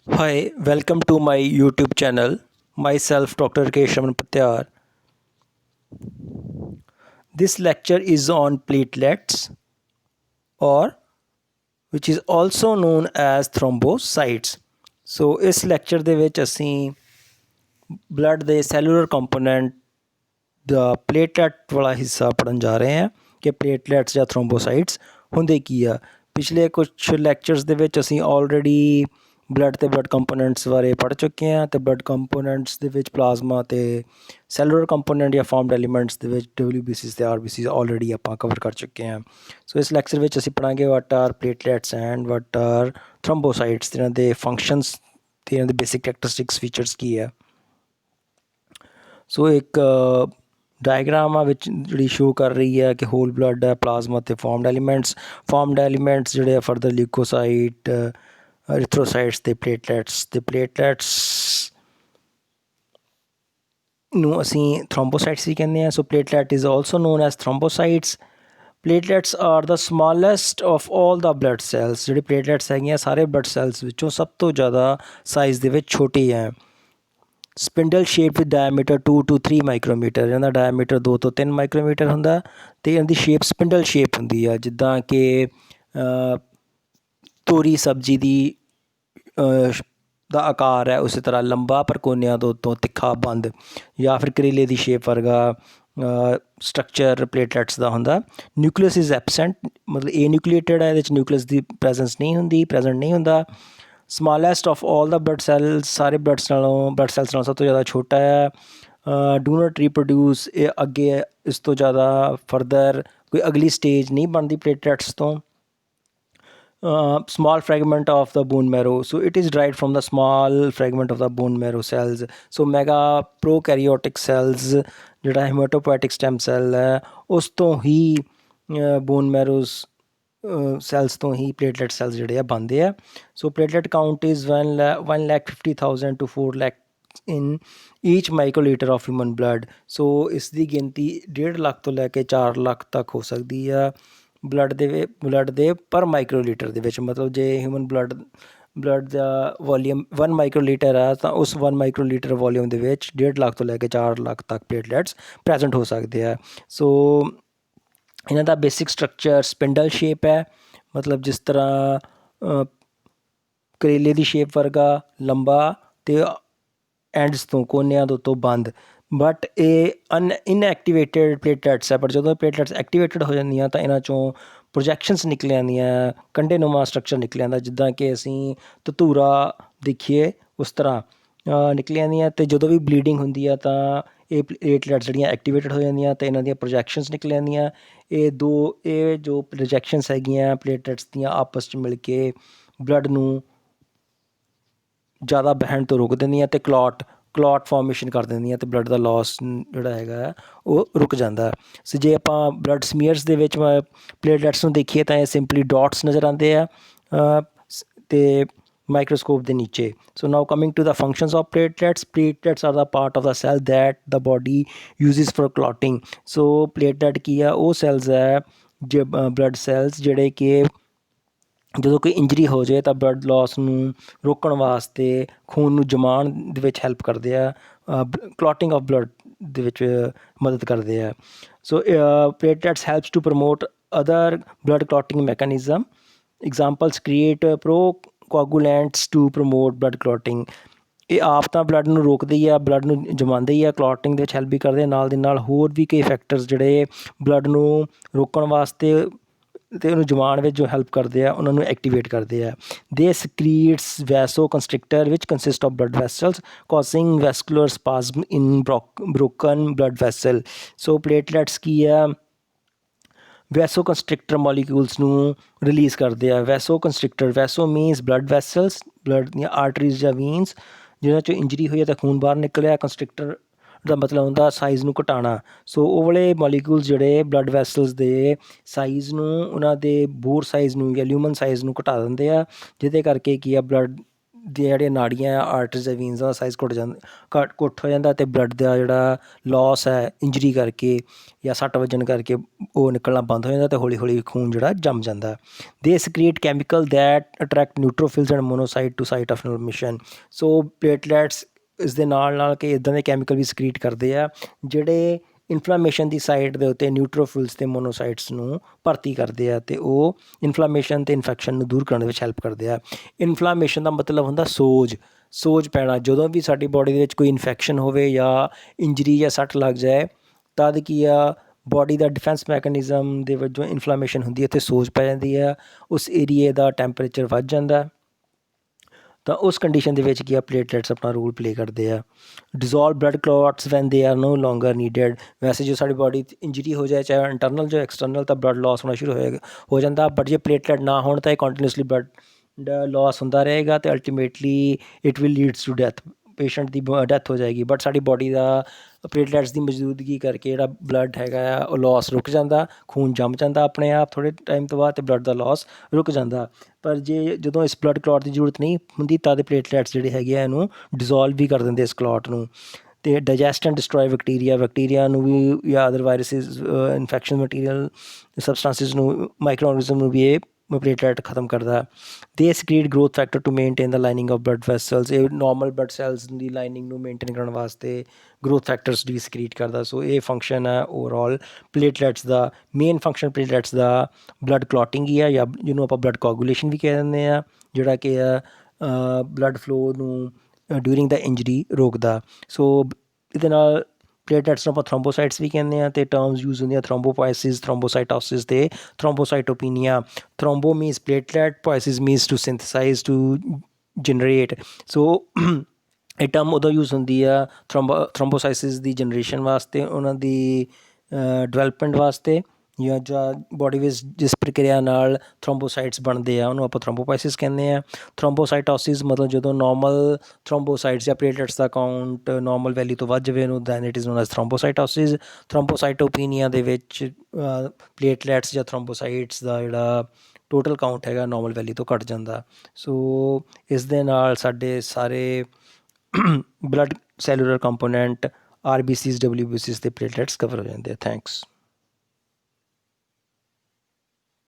Hi, welcome to my YouTube channel. Myself, Dr. Keshavan Patyar. This lecture is on platelets, or which is also known as thrombocytes. ਸੋ ਇਸ lecture ਦੇ ਵਿੱਚ ਅਸੀਂ blood ਦੇ cellular component ਦਾ platelet ਵਾਲਾ ਹਿੱਸਾ ਪੜ੍ਹਨ ਜਾ ਰਹੇ ਹਾਂ ਕਿ ਪਲੇਟਲੈਟਸ ਜਾਂ ਥ੍ਰੋਮਬੋਸਾਈਟਸ ਹੁੰਦੇ ਕੀ ਆ। ਪਿਛਲੇ ਕੁਛ ਲੈਕਚਰਸ ਦੇ ਵਿੱਚ ਅਸੀਂ ਆਲਰੇਡੀ ਬਲੱਡ ਅਤੇ ਬਲੱਡ ਕੰਪੋਨੈਂਟਸ ਬਾਰੇ ਪੜ੍ਹ ਚੁੱਕੇ ਹਾਂ ਅਤੇ ਬਲੱਡ ਕੰਪੋਨੈਂਟਸ ਦੇ ਵਿੱਚ ਪਲਾਜ਼ਮਾ ਅਤੇ ਸੈਲੂਲਰ ਕੰਪੋਨੈਂਟ ਜਾਂ ਫਾਰਮਡ ਐਲੀਮੈਂਟਸ ਦੇ ਵਿੱਚ WBCs ਅਤੇ RBCs ਆਲਰੇਡੀ ਆਪਾਂ ਕਵਰ ਕਰ ਚੁੱਕੇ ਹਾਂ। ਸੋ ਇਸ ਲੈਕਚਰ ਵਿੱਚ ਅਸੀਂ ਪੜ੍ਹਾਂਗੇ what are platelets and what are thrombocytes, ਇਹਨਾਂ ਦੇ ਫੰਕਸ਼ਨਸ ਅਤੇ ਇਹਨਾਂ ਦੇ ਬੇਸਿਕ ਕੈਰੈਕਟਰਿਸਟਿਕਸ ਫੀਚਰਸ ਕੀ ਹੈ। ਸੋ ਇੱਕ ਡਾਇਗਰਾਮ ਆ ਵਿੱਚ ਜਿਹੜੀ ਸ਼ੋ ਕਰ ਰਹੀ ਹੈ ਕਿ ਹੋਲ ਬਲੱਡ ਹੈ, ਪਲਾਜ਼ਮਾ ਅਤੇ ਫਾਰਮਡ ਐਲੀਮੈਂਟਸ ਜਿਹੜੇ ਆ ਫਰਦਰ ਲਿਊਕੋਸਾਈਟ, ਐਰੀਥਰੋਸਾਈਟਸ ਅਤੇ ਪਲੇਟਲੈਟਸ ਨੂੰ ਅਸੀਂ ਥ੍ਰੋਮਬੋਸਾਈਟਸ ਹੀ ਕਹਿੰਦੇ ਹਾਂ। So platelet is also known as thrombocytes. Platelets are the smallest of all the blood cells. ਜਿਹੜੇ ਪਲੇਟਲੈਟਸ ਹੈਗੀਆਂ ਸਾਰੇ ਬਲੱਡ ਸੈਲਸ ਵਿੱਚੋਂ ਸਭ ਤੋਂ ਜ਼ਿਆਦਾ ਸਾਈਜ਼ ਦੇ ਵਿੱਚ ਛੋਟੀ ਹੈ। Spindle shape with diameter 2 to 3 ਮਾਈਕਰੋਮੀਟਰ, ਇਹਨਾਂ ਦਾ ਡਾਇਆਮੀਟਰ 2 ਤੋਂ 3 ਮਾਈਕਰੋਮੀਟਰ ਹੁੰਦਾ ਅਤੇ ਇਹਨਾਂ ਦੀ ਸ਼ੇਪ ਸਪਿੰਡਲ ਸ਼ੇਪ ਹੁੰਦੀ ਆ, ਜਿੱਦਾਂ ਕਿ ਤੋਰੀ ਸਬਜ਼ੀ ਦੀ ਦਾ ਆਕਾਰ ਹੈ ਉਸੇ ਤਰ੍ਹਾਂ ਲੰਬਾ ਪਰ ਕੋਨਿਆਂ ਤੋਂ ਉੱਤੋਂ ਤਿੱਖਾ ਬੰਦ, ਜਾਂ ਫਿਰ ਕਰੇਲੇ ਦੀ ਸ਼ੇਪ ਵਰਗਾ ਸਟਰਕਚਰ ਪਲੇਟਲੈਟਸ ਦਾ ਹੁੰਦਾ। ਨਿਊਕਲੀਅਸ ਇਜ਼ ਐਬਸੈਂਟ, ਮਤਲਬ ਏ ਨਿਊਕਲੀਏਟਡ ਹੈ, ਇਹਦੇ 'ਚ ਨਿਊਕਲੀਅਸ ਦੀ ਪ੍ਰੈਜੈਂਟ ਨਹੀਂ ਹੁੰਦਾ। Smallest of all the blood cells, ਸਾਰੇ ਬਲੱਡ ਸੈਲਸ ਨਾਲੋਂ ਸਭ ਤੋਂ ਜ਼ਿਆਦਾ ਛੋਟਾ ਹੈ। ਡੂ ਨਾਟ ਰੀਪਰੋਡਿਊਸ, ਇਹ ਅੱਗੇ ਇਸ ਤੋਂ ਜ਼ਿਆਦਾ ਫਰਦਰ ਕੋਈ ਅਗਲੀ ਸਟੇਜ ਨਹੀਂ ਬਣਦੀ ਪਲੇਟਲੈਟਸ ਤੋਂ। small fragment of the bone marrow, so it is derived from the small fragment of the bone marrow cells. So mega prokaryotic cells ਜਿਹੜਾ hematopoietic stem cell ਹੈ ਉਸ ਤੋਂ ਹੀ bone marrow cells ਤੋਂ ਹੀ platelet cells ਜਿਹੜੇ ਆ ਬਣਦੇ ਆ। So platelet count is 1,50,000 to 4 lakh in each microlitre of human blood. So ਇਸ ਦੀ ਗਿਣਤੀ 1.5 ਲੱਖ ਤੋਂ ਲੈ ਕੇ 4 ਲੱਖ ਤੱਕ ਹੋ ਸਕਦੀ ਆ ਬਲੱਡ ਦੇ ਪਰ ਮਾਈਕਰੋਲੀਟਰ ਦੇ ਵਿੱਚ। ਮਤਲਬ ਜੇ ਹਿਊਮਨ ਬਲੱਡ ਦਾ ਵੋਲੀਅਮ 1 ਮਾਈਕਰੋਲੀਟਰ ਆ ਤਾਂ ਉਸ 1 ਮਾਈਕਰੋਲੀਟਰ ਵੋਲੀਅਮ ਦੇ ਵਿੱਚ 1.5 ਲੱਖ ਤੋਂ ਲੈ ਕੇ 4 ਲੱਖ ਤੱਕ ਪਲੇਟਲੈਟਸ ਪ੍ਰੈਜ਼ੈਂਟ ਹੋ ਸਕਦੇ ਆ। ਸੋ ਇਹਨਾਂ ਦਾ ਬੇਸਿਕ ਸਟਰਕਚਰ ਸਪਿੰਡਲ ਸ਼ੇਪ ਹੈ, ਮਤਲਬ ਜਿਸ ਤਰ੍ਹਾਂ ਕਰੇਲੇ ਦੀ ਸ਼ੇਪ ਵਰਗਾ ਲੰਬਾ ਅਤੇ ਐਂਡਸ ਤੋਂ ਕੋਨਿਆਂ ਤੋਂ ਬੰਦ। ਬਟ ਇਹ ਇਨਐਕਟੀਵੇਟਡ ਪਲੇਟਲੈਟਸ ਹੈ, ਪਰ ਜਦੋਂ ਪਲੇਟਲੈਟਸ ਐਕਟੀਵੇਟਡ ਹੋ ਜਾਂਦੀਆਂ ਤਾਂ ਇਹਨਾਂ 'ਚੋਂ ਪ੍ਰੋਜੈਕਸ਼ਨਸ ਨਿਕਲ ਆਉਂਦੀਆਂ, ਕੰਡੇਨੁਮਾ ਸਟਰਕਚਰ ਨਿਕਲ ਆਉਂਦਾ, ਜਿੱਦਾਂ ਕਿ ਅਸੀਂ ਧਤੂਰਾ ਦੇਖੀਏ ਉਸ ਤਰ੍ਹਾਂ ਨਿਕਲ ਆਉਂਦੀਆਂ। ਅਤੇ ਜਦੋਂ ਵੀ ਬਲੀਡਿੰਗ ਹੁੰਦੀ ਆ ਤਾਂ ਇਹ ਪਲੇਟਲੈਟਸ ਜਿਹੜੀਆਂ ਐਕਟੀਵੇਟਡ ਹੋ ਜਾਂਦੀਆਂ ਅਤੇ ਇਹਨਾਂ ਦੀਆਂ ਪ੍ਰੋਜੈਕਸ਼ਨਸ ਨਿਕਲ ਆਉਂਦੀਆਂ। ਇਹ ਜੋ ਪ੍ਰੋਜੈਕਸ਼ਨਸ ਹੈਗੀਆਂ ਪਲੇਟਲੈਟਸ ਦੀਆਂ ਆਪਸ 'ਚ ਮਿਲ ਕੇ ਬਲੱਡ ਨੂੰ ਜ਼ਿਆਦਾ ਬਹਿਣ ਤੋਂ ਰੋਕ ਦਿੰਦੀਆਂ ਅਤੇ ਕਲੌਟ ਫਾਰਮੇਸ਼ਨ ਕਰ ਦਿੰਦੀਆਂ ਅਤੇ ਬਲੱਡ ਦਾ ਲੋਸ ਜਿਹੜਾ ਹੈਗਾ ਉਹ ਰੁਕ ਜਾਂਦਾ। ਸੋ ਜੇ ਆਪਾਂ ਬਲੱਡ ਸਮੀਅਰਸ ਦੇ ਵਿੱਚ ਪਲੇਟਲੈਟਸ ਨੂੰ ਦੇਖੀਏ ਤਾਂ ਇਹ ਸਿੰਪਲੀ ਡਾਟਸ ਨਜ਼ਰ ਆਉਂਦੇ ਆ ਅਤੇ ਮਾਈਕਰੋਸਕੋਪ ਦੇ ਨੀਚੇ। So now coming to the functions of platelets are the part of the cell that the body uses for clotting. So platelet ਕੀ ਆ, ਉਹ ਸੈਲਸ ਹੈ ਬਲੱਡ ਸੈਲਸ ਜਿਹੜੇ ਕਿ ਜਦੋਂ ਕੋਈ ਇੰਜਰੀ ਹੋ ਜਾਏ ਤਾਂ ਬਲੱਡ ਲੋਸ ਨੂੰ ਰੋਕਣ ਵਾਸਤੇ ਖੂਨ ਨੂੰ ਜਮਾਉਣ ਦੇ ਵਿੱਚ ਹੈਲਪ ਕਰਦੇ ਆ, ਕਲੌਟਿੰਗ ਆਫ ਬਲੱਡ ਦੇ ਵਿੱਚ ਮਦਦ ਕਰਦੇ ਆ। So platelets helps to promote other blood clotting mechanism. Examples create coagulants to promote blood clotting. ਇਹ ਆਪ ਤਾਂ ਬਲੱਡ ਨੂੰ ਰੋਕਦੇ ਹੀ ਆ, ਬਲੱਡ ਨੂੰ ਜਮਾਉਂਦੇ ਹੀ ਆ, ਕਲੌਟਿੰਗ ਦੇ ਵਿੱਚ ਹੈਲਪ ਵੀ ਕਰਦੇ ਆ। ਨਾਲ ਦੀ ਨਾਲ ਹੋਰ ਵੀ ਕਈ ਫੈਕਟਰਸ ਜਿਹੜੇ ਬਲੱਡ ਨੂੰ ਰੋਕਣ ਵਾਸਤੇ ਅਤੇ ਉਹਨੂੰ ਜਮਾਉਣ ਵਿੱਚ ਜੋ ਹੈਲਪ ਕਰਦੇ ਆ ਉਹਨਾਂ ਨੂੰ ਐਕਟੀਵੇਟ ਕਰਦੇ ਆ। They secretes vasoconstrictor which consist of blood vessels causing vascular spasm in broken blood vessel. So platelets ਕੀ ਆ, ਵੈਸੋ ਕੰਸਟ੍ਰਿਕਟਰ ਮੋਲੀਕਿਊਲਸ ਨੂੰ ਰਿਲੀਜ਼ ਕਰਦੇ ਆ। Vaso means blood vessels, blood ਦੀਆਂ ਆਰਟਰੀਜ਼ ਜਾਂ ਵੀਨਸ ਜਿਹਨਾਂ 'ਚੋਂ ਇੰਜਰੀ ਹੋਈ ਹੈ ਤਾਂ ਖੂਨ ਬਾਹਰ ਨਿਕਲਿਆ। ਕੰਸਟ੍ਰਿਕਟਰ ਦਾ ਮਤਲਬ ਹੁੰਦਾ ਸਾਈਜ਼ ਨੂੰ ਘਟਾਉਣਾ। ਸੋ ਉਹ ਵਾਲੇ ਮੋਲੀਕਿਊਲਸ ਜਿਹੜੇ ਬਲੱਡ ਵੈਸਲਸ ਦੇ ਸਾਈਜ਼ ਨੂੰ, ਉਹਨਾਂ ਦੇ ਬੋਰ ਸਾਈਜ਼ ਨੂੰ ਜਾਂ ਲਿਊਮਨ ਸਾਈਜ਼ ਨੂੰ ਘਟਾ ਦਿੰਦੇ ਆ, ਜਿਹਦੇ ਕਰਕੇ ਕੀ ਆ ਬਲੱਡ ਦੀਆਂ ਜਿਹੜੀਆਂ ਨਾੜੀਆਂ ਆਰਟਰੀਜ਼ ਵੀਨਸ ਦਾ ਸਾਈਜ਼ ਘੁੱਟ ਹੋ ਜਾਂਦਾ ਅਤੇ ਬਲੱਡ ਦਾ ਜਿਹੜਾ ਲੋਸ ਹੈ ਇੰਜਰੀ ਕਰਕੇ ਜਾਂ ਸੱਟ ਵੱਜਣ ਕਰਕੇ ਉਹ ਨਿਕਲਣਾ ਬੰਦ ਹੋ ਜਾਂਦਾ ਅਤੇ ਹੌਲੀ ਹੌਲੀ ਖੂਨ ਜਿਹੜਾ ਜੰਮ ਜਾਂਦਾ। They secrete chemical that attract neutrophils and monocyte to site of inflammation. So platelets ਇਸ ਦੇ ਨਾਲ ਕਿ ਇੱਦਾਂ ਦੇ ਕੈਮੀਕਲ ਵੀ ਸਕ੍ਰੀਟ ਕਰਦੇ ਆ ਜਿਹੜੇ ਇਨਫਲਾਮੇਸ਼ਨ ਦੀ ਸਾਈਟ ਦੇ ਉੱਤੇ ਨਿਊਟਰੋਫਿਲਸ ਅਤੇ ਮੋਨੋਸਾਈਟਸ ਨੂੰ ਭਰਤੀ ਕਰਦੇ ਆ ਅਤੇ ਉਹ ਇਨਫਲਾਮੇਸ਼ਨ ਅਤੇ ਇਨਫੈਕਸ਼ਨ ਨੂੰ ਦੂਰ ਕਰਨ ਦੇ ਵਿੱਚ ਹੈਲਪ ਕਰਦੇ ਆ। ਇਨਫਲਾਮੇਸ਼ਨ ਦਾ ਮਤਲਬ ਹੁੰਦਾ ਸੋਜ ਪੈਣਾ। ਜਦੋਂ ਵੀ ਸਾਡੀ ਬੋਡੀ ਦੇ ਵਿੱਚ ਕੋਈ ਇਨਫੈਕਸ਼ਨ ਹੋਵੇ ਜਾਂ ਇੰਜਰੀ ਜਾਂ ਸੱਟ ਲੱਗ ਜਾਏ ਤਦ ਕੀ ਆ ਬੋਡੀ ਦਾ ਡਿਫੈਂਸ ਮੈਕੈਨਿਜ਼ਮ ਦੇ ਵਜੋਂ ਇਨਫਲਾਮੇਸ਼ਨ ਹੁੰਦੀ ਹੈ ਅਤੇ ਸੋਜ ਪੈ ਜਾਂਦੀ ਆ, ਉਸ ਏਰੀਏ ਦਾ ਟੈਂਪਰੇਚਰ ਵੱਧ ਜਾਂਦਾ। ਤਾਂ ਉਸ ਕੰਡੀਸ਼ਨ ਦੇ ਵਿੱਚ ਕੀ ਆ ਪਲੇਟਲੈਟਸ ਆਪਣਾ ਰੋਲ ਪਲੇ ਕਰਦੇ ਆ। Dissolve blood clots when they are no longer needed. ਵੈਸੇ ਜੋ ਸਾਡੀ ਬੋਡੀ ਇੰਜਰੀ ਹੋ ਜਾਏ ਚਾਹੇ ਇੰਟਰਨਲ ਜਾਂ ਐਕਸਟਰਨਲ ਤਾਂ ਬਲੱਡ ਲੋਸ ਹੋਣਾ ਸ਼ੁਰੂ ਹੋ ਜਾਂਦਾ। ਬਟ ਜੇ ਪਲੇਟਲੈਟ ਨਾ ਹੋਣ ਤਾਂ ਇਹ ਕੰਟੀਨਿਊਸਲੀ ਬਲੱਡ ਲੋਸ ਹੁੰਦਾ ਰਹੇਗਾ ਅਤੇ ultimately it will leads to death. Patient ਦੀ ਡੈਥ ਹੋ ਜਾਏਗੀ। ਬਟ ਸਾਡੀ ਬੋਡੀ ਦਾ ਪਲੇਟਲੈਟਸ ਦੀ ਮੌਜੂਦਗੀ ਕਰਕੇ ਜਿਹੜਾ ਬਲੱਡ ਹੈਗਾ ਆ ਉਹ ਲੋਸ ਰੁਕ ਜਾਂਦਾ, ਖੂਨ ਜੰਮ ਜਾਂਦਾ ਆਪਣੇ ਆਪ ਥੋੜ੍ਹੇ ਟਾਈਮ ਤੋਂ ਬਾਅਦ ਅਤੇ ਬਲੱਡ ਦਾ ਲੋਸ ਰੁਕ ਜਾਂਦਾ। ਪਰ ਜੇ ਜਦੋਂ ਇਸ ਬਲੱਡ ਕਲੌਟ ਦੀ ਜ਼ਰੂਰਤ ਨਹੀਂ ਹੁੰਦੀ ਤਦ ਪਲੇਟਲੈਟਸ ਜਿਹੜੇ ਹੈਗੇ ਆ ਇਹਨੂੰ ਡਿਜ਼ੋਲਵ ਵੀ ਕਰ ਦਿੰਦੇ ਇਸ ਕਲੌਟ ਨੂੰ। ਅਤੇ ਡਾਇਜੈਸਟ ਐਂਡ ਡਿਸਟਰੋਏ ਬੈਕਟੀਰੀਆ ਨੂੰ ਵੀ ਜਾਂ other viruses infection material substances ਨੂੰ ਮਾਈਕਰੋ ਆਰਗੈਨਿਜ਼ਮ ਨੂੰ ਵੀ ਇਹ ਪਲੇਟਲੈਟ ਖਤਮ ਕਰਦਾ। They secrete growth factor to maintain the lining of blood vessels. ਇਹ ਨੋਰਮਲ ਬਲੱਡ ਸੈਲਸ ਦੀ ਲਾਈਨਿੰਗ ਨੂੰ ਮੇਨਟੇਨ ਕਰਨ ਵਾਸਤੇ ਗਰੋਥ ਫੈਕਟਰਸ ਵੀ ਸਕ੍ਰੀਟ ਕਰਦਾ। ਸੋ ਇਹ ਫੰਕਸ਼ਨ ਹੈ ਓਵਰਆਲ ਪਲੇਟਲੈਟਸ ਦਾ। ਮੇਨ ਫੰਕਸ਼ਨ ਪਲੇਟਲੈਟਸ ਦਾ ਬਲੱਡ ਕਲੌਟਿੰਗ ਹੀ ਆ ਜਾਂ ਜਿਹਨੂੰ ਆਪਾਂ ਬਲੱਡ ਕੋਆਗੂਲੇਸ਼ਨ ਵੀ ਕਹਿ ਦਿੰਦੇ ਹਾਂ, ਜਿਹੜਾ ਕਿ ਆ ਬਲੱਡ ਫਲੋ ਨੂੰ ਡਿਊਰਿੰਗ ਦਾ ਇੰਜਰੀ ਰੋਕਦਾ। ਸੋ ਇਹਦੇ ਨਾਲ ਪਲੇਟਲੈਟਸ ਨੂੰ ਆਪਾਂ ਥਰੋਂਬੋਸਾਈਟਸ ਵੀ ਕਹਿੰਦੇ ਹਾਂ ਅਤੇ ਟਰਮਸ ਯੂਜ਼ ਹੁੰਦੀਆਂ ਥਰੋਂਬੋਪੋਇਸਿਸ, ਥਰੋਂਬੋਸਾਈਟੋਸਿਸ ਅਤੇ thrombocytopenia. Thrombo means platelet, poiesis means to synthesize to generate. So ਇਹ ਟਰਮ ਉਦੋਂ ਯੂਜ਼ ਹੁੰਦੀ ਆ ਥਰੋਂਬੋਸਾਈਸਿਸ ਦੀ ਜਨਰੇਸ਼ਨ ਵਾਸਤੇ, ਉਹਨਾਂ ਦੀ ਡਿਵੈਲਪਮੈਂਟ ਵਾਸਤੇ ਜਾਂ ਬੋਡੀ ਵਿੱਚ ਜਿਸ ਪ੍ਰਕਿਰਿਆ ਨਾਲ ਥਰੋਂਬੋਸਾਈਟਸ ਬਣਦੇ ਆ ਉਹਨੂੰ ਆਪਾਂ ਥਰੋਂਬੋਪਾਈਸਿਸ ਕਹਿੰਦੇ ਹਾਂ। ਥਰੋਂਬੋਸਾਈਟੋਸਿਸ ਮਤਲਬ ਜਦੋਂ ਨੋਰਮਲ ਥਰੋਂਬੋਸਾਈਟਸ ਜਾਂ ਪਲੇਟਲੈਟਸ ਦਾ ਕਾਊਂਟ ਨੋਰਮਲ ਵੈਲਿਊ ਤੋਂ ਵੱਧ ਜਾਵੇ ਉਹਨੂੰ then it is known as thrombocytosis. Thrombocytopenia ਦੇ ਵਿੱਚ ਪਲੇਟਲੈਟਸ ਜਾਂ ਥਰੋਂਬੋਸਾਈਟਸ ਦਾ ਜਿਹੜਾ ਟੋਟਲ ਕਾਊਂਟ ਹੈਗਾ ਨੋਰਮਲ ਵੈਲਿਊ ਤੋਂ ਘੱਟ ਜਾਂਦਾ। ਸੋ ਇਸ ਦੇ ਨਾਲ ਸਾਡੇ ਸਾਰੇ blood cellular component RBCs, WBCs ਅਤੇ ਪਲੇਟਲੈਟਸ ਕਵਰ ਹੋ ਜਾਂਦੇ ਆ। ਥੈਂਕਸ।